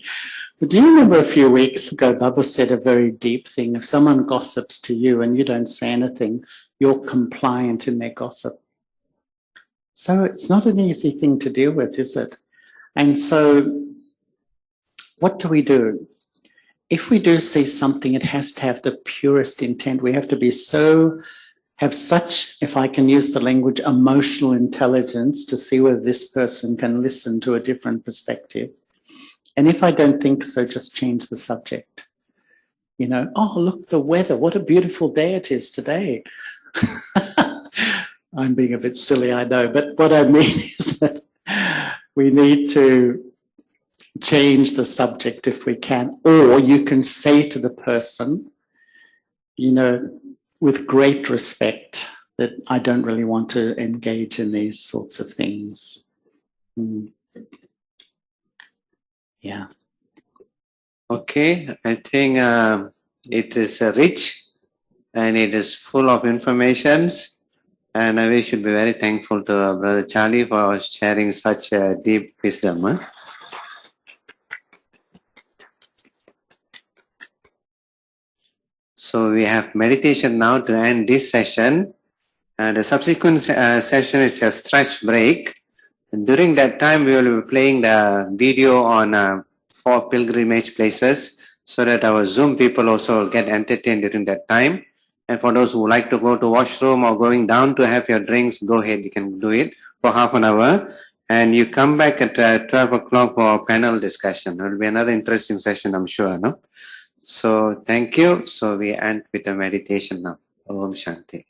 But do you remember a few weeks ago, Baba said a very deep thing. If someone gossips to you and you don't say anything, you're compliant in their gossip. So it's not an easy thing to deal with, is it? And so what do we do? If we do see something, it has to have the purest intent. We have to be have such, if I can use the language, emotional intelligence to see whether this person can listen to a different perspective. And if I don't think so, just change the subject. You know, oh, look, the weather, what a beautiful day it is today. I'm being a bit silly, I know, but what I mean is that we need to change the subject if we can, or you can say to the person, you know, with great respect, that I don't really want to engage in these sorts of things. Yeah. Okay, I think it is rich and it is full of informations, and we should be very thankful to Brother Charlie for sharing such deep wisdom. Huh? So we have meditation now to end this session, and the subsequent session is a stretch break. And during that time, we will be playing the video on 4 pilgrimage places, so that our Zoom people also will get entertained during that time. And for those who like to go to washroom or going down to have your drinks, go ahead, you can do it for half an hour. And you come back at 12 o'clock for a panel discussion. It will be another interesting session, I'm sure. No? So thank you. So we end with a meditation now. Om Shanti.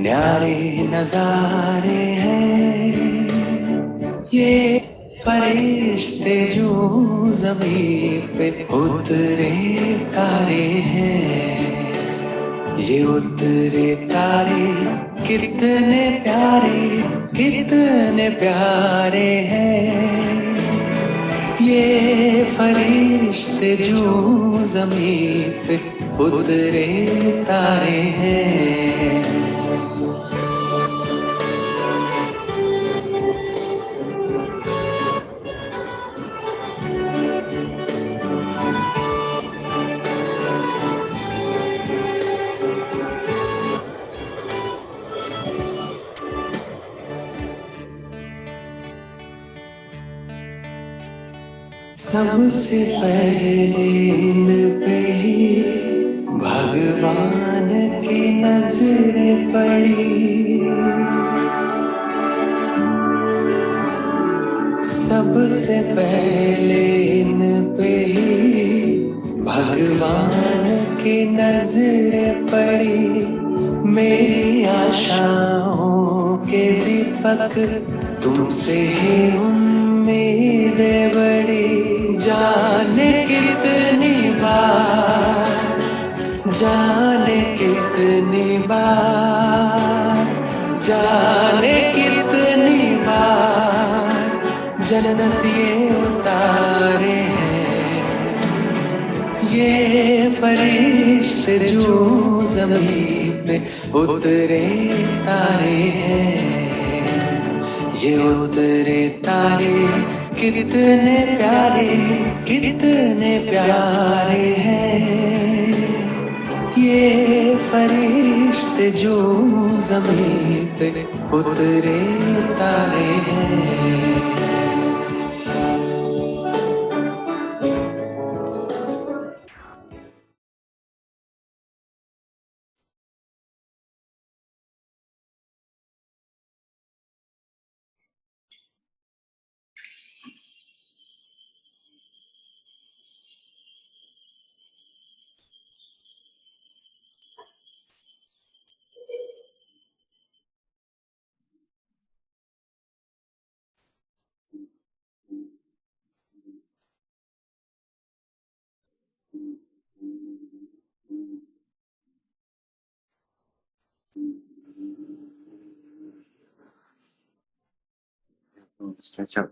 न्यारे नजारे हैं ये फरिश्ते जो ज़मीं पे उतरे तारे हैं ये उतरे तारे कितने प्यारे हैं ये फरिश्ते जो ज़मीं पे उतरे तारे हैं सबसे पहले इन पे ही भगवान की नजर पड़ी सबसे पहले इन पे ही भगवान की नजर पड़ी मेरी आशाओं के दीपक तुमसे ही उम्मीदें बड़ी जाने कितनी बार जन्नत ये उतारे हैं ये फरिश्ते जो ज़मीं पे उतरे तारे हैं ये उतरे तारे कितने प्यारे हैं ये फरिश्ते जो ज़मीं पे उतरे तारे हैं Stretch up.